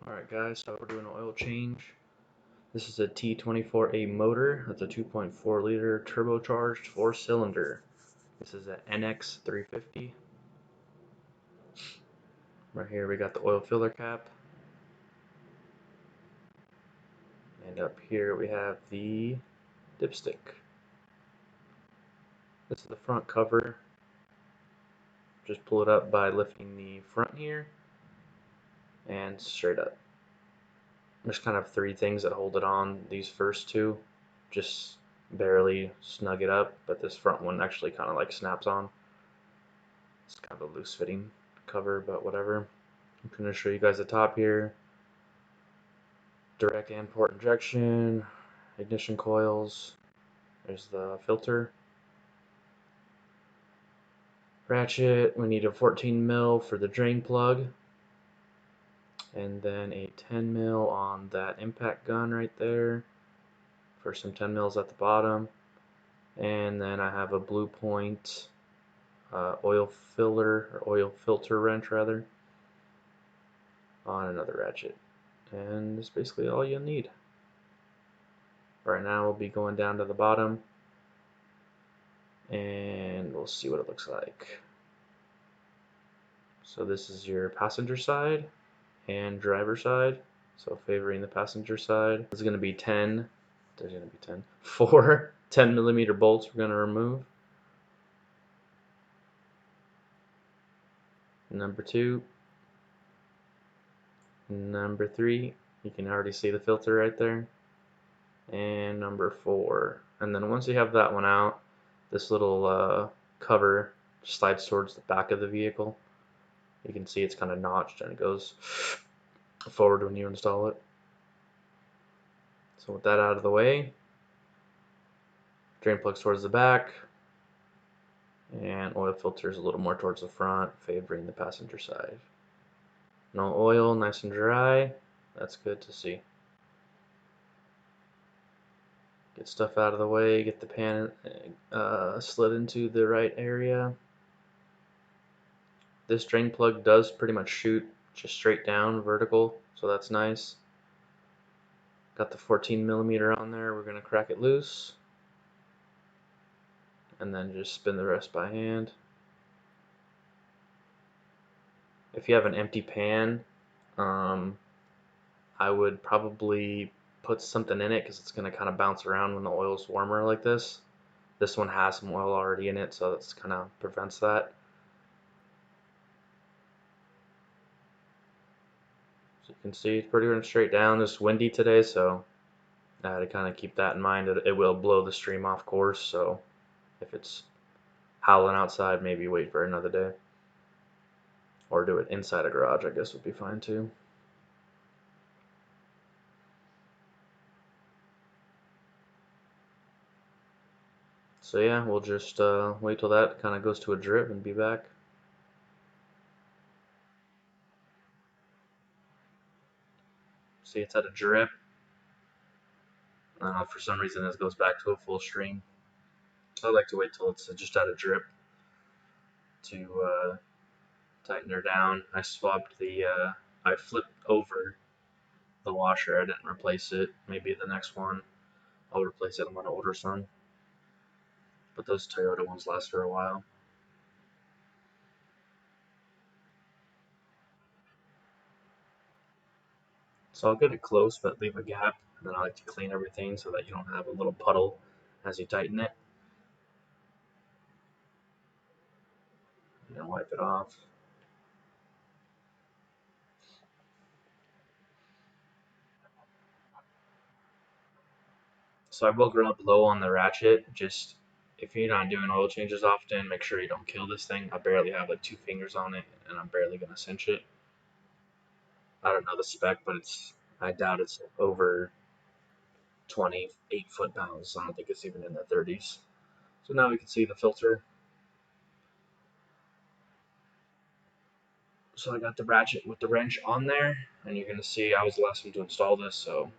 Alright guys, so we're doing an oil change. This is a T24A motor. That's a 2.4 liter turbocharged 4-cylinder. This is an NX350. Right here we got the oil filler cap. And up here we have the dipstick. This is the front cover. Just pull it up by lifting the front here and straight up. There's kind of three things that hold it on. These first two just barely snug it up, but this front one actually kind of like snaps on. It's kind of a loose fitting cover, but whatever. I'm going to show you guys the top here. Direct and port injection, ignition coils. There's the filter. Ratchet, we need a 14 mil for the drain plug. And then a 10 mil on that impact gun right there for some 10 mils at the bottom. And then I have a Blue Point oil filler, or oil filter wrench rather, on another ratchet. And that's basically all you'll need. Right now we'll be going down to the bottom and we'll see what it looks like. So this is your passenger side and driver side. So favoring the passenger side. This is going to be 10, there's going to be 10, 4 10 millimeter bolts we're going to remove. Number 2, number 3, you can already see the filter right there, and number 4. And then once you have that one out, this little cover slides towards the back of the vehicle. You can see it's kind of notched and it goes forward when you install it. So with that out of the way, drain plugs towards the back, and oil filters a little more towards the front, favoring the passenger side. No oil, nice and dry. That's good to see. Get stuff out of the way, get the pan slid into the right area. This drain plug does pretty much shoot just straight down vertical, so that's nice. Got the 14 millimeter on there, we're going to crack it loose. And then just spin the rest by hand. If you have an empty pan, I would probably put something in it because it's going to kind of bounce around when the oil's warmer like this. This one has some oil already in it, so that's kind of prevents that. So you can see it's pretty much straight down. It's windy today, so I had to kind of keep that in mind. It will blow the stream off course, so if it's howling outside, maybe wait for another day. Or do it inside a garage, I guess would be fine too. So yeah, we'll just wait till that kind of goes to a drip and be back. See, it's at a drip. For some reason this goes back to a full stream. So I like to wait till it's just at a drip to tighten her down. I swapped the, I flipped over the washer. I didn't replace it. Maybe the next one I'll replace it. I'm going to order some. But those Toyota ones last for a while. So I'll get it close, but leave a gap. And then I like to clean everything so that you don't have a little puddle as you tighten it. And then wipe it off. So I will grub low on the ratchet. Just if you're not doing oil changes often, make sure you don't kill this thing. I barely have like 2 fingers on it, and I'm barely gonna cinch it. I don't know the spec, but I doubt it's over 28 foot-pounds. I don't think it's even in the 30s. So now we can see the filter. So I got the ratchet with the wrench on there, and you're gonna see I was the last one to install this, so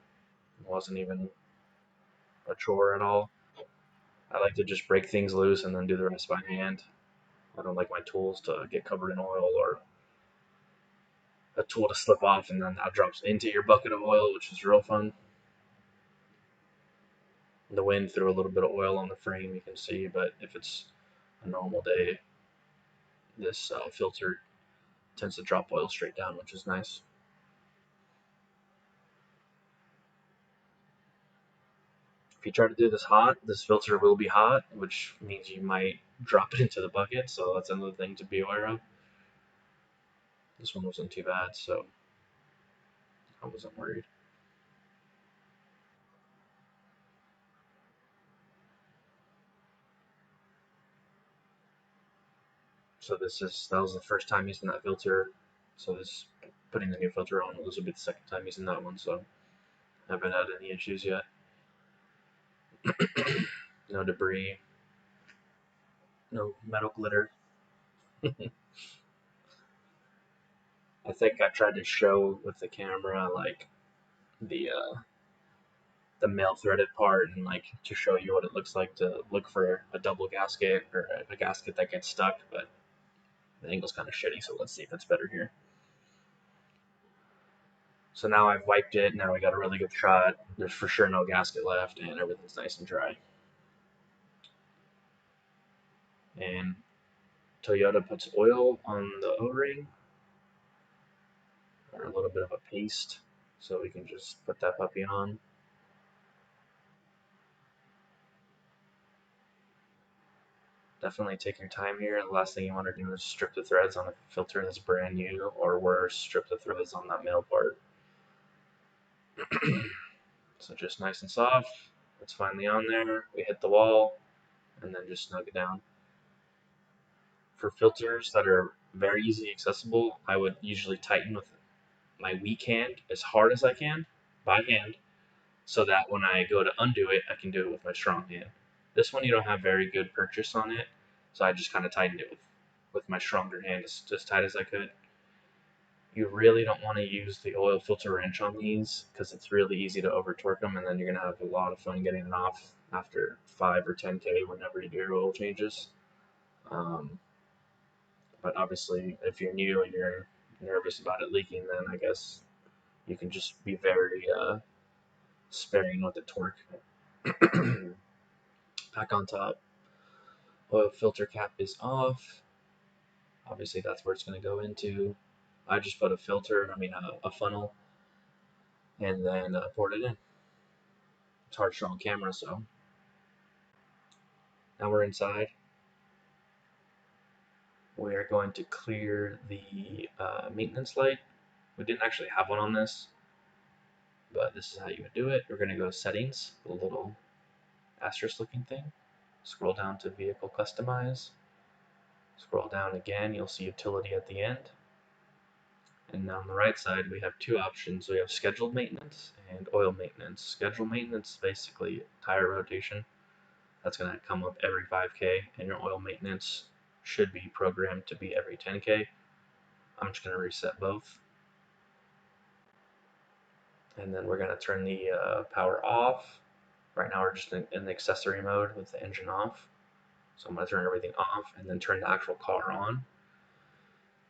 it wasn't even a chore at all. I like to just break things loose and then do the rest by hand. I don't like my tools to get covered in oil or a tool to slip off, and then that drops into your bucket of oil, which is real fun. The wind threw a little bit of oil on the frame, you can see, but if it's a normal day, this filter tends to drop oil straight down, which is nice. If you try to do this hot, this filter will be hot, which means you might drop it into the bucket, so that's another thing to be aware of. This one wasn't too bad, so I wasn't worried. So that was the first time using that filter. So putting the new filter on, this will be the second time using that one, so I haven't had any issues yet. No debris, no metal glitter. I think I tried to show with the camera like the uh, the male threaded part, and like to show you what it looks like to look for a double gasket or a gasket that gets stuck, but the angle's kind of shitty, so let's see if it's better here. So now I've wiped it, now we got a really good shot. There's for sure no gasket left, and everything's nice and dry. And Toyota puts oil on the O-ring, or a little bit of a paste, so we can just put that puppy on. Definitely take your time here. The last thing you want to do is strip the threads on a filter that's brand new, or worse, strip the threads on that male part. So just nice and soft. It's finally on there. We hit the wall, and then just snug it down. For filters that are very easily accessible, I would usually tighten with my weak hand as hard as I can by hand, so that when I go to undo it, I can do it with my strong hand. This one you don't have very good purchase on it, so I just kind of tightened it with my stronger hand as tight as I could. You really don't want to use the oil filter wrench on these because it's really easy to over torque them, and then you're going to have a lot of fun getting it off after 5 or 10K whenever you do your oil changes. But obviously, if you're new and you're nervous about it leaking, then I guess you can just be very sparing with the torque. Back on top, oil filter cap is off. Obviously, that's where it's going to go into. I just put a funnel, and then poured it in. It's hard to show on camera, so now we're inside. We're going to clear the maintenance light. We didn't actually have one on this, but this is how you would do it. We're going to go to settings, the little asterisk looking thing. Scroll down to vehicle customize. Scroll down again, you'll see utility at the end. And on the right side, we have two options. We have scheduled maintenance and oil maintenance. Scheduled maintenance is basically tire rotation. That's going to come up every 5K, and your oil maintenance should be programmed to be every 10K. I'm just going to reset both. And then we're going to turn the power off. Right now we're just in the accessory mode with the engine off. So I'm going to turn everything off and then turn the actual car on.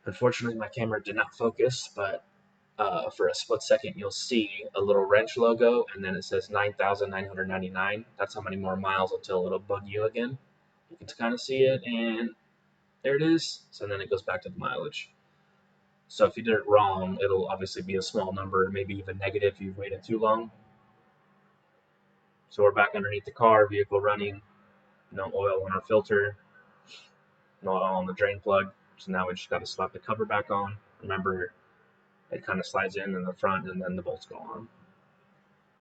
Unfortunately, my camera did not focus, but for a split second, you'll see a little wrench logo, and then it says 9,999. That's how many more miles until it'll bug you again. You can kind of see it, and there it is. So then it goes back to the mileage. So if you did it wrong, it'll obviously be a small number, maybe even negative if you've waited too long. So we're back underneath the car, vehicle running, no oil on our filter, no oil on the drain plug. So now we just got to slap the cover back on. Remember, it kind of slides in the front, and then the bolts go on.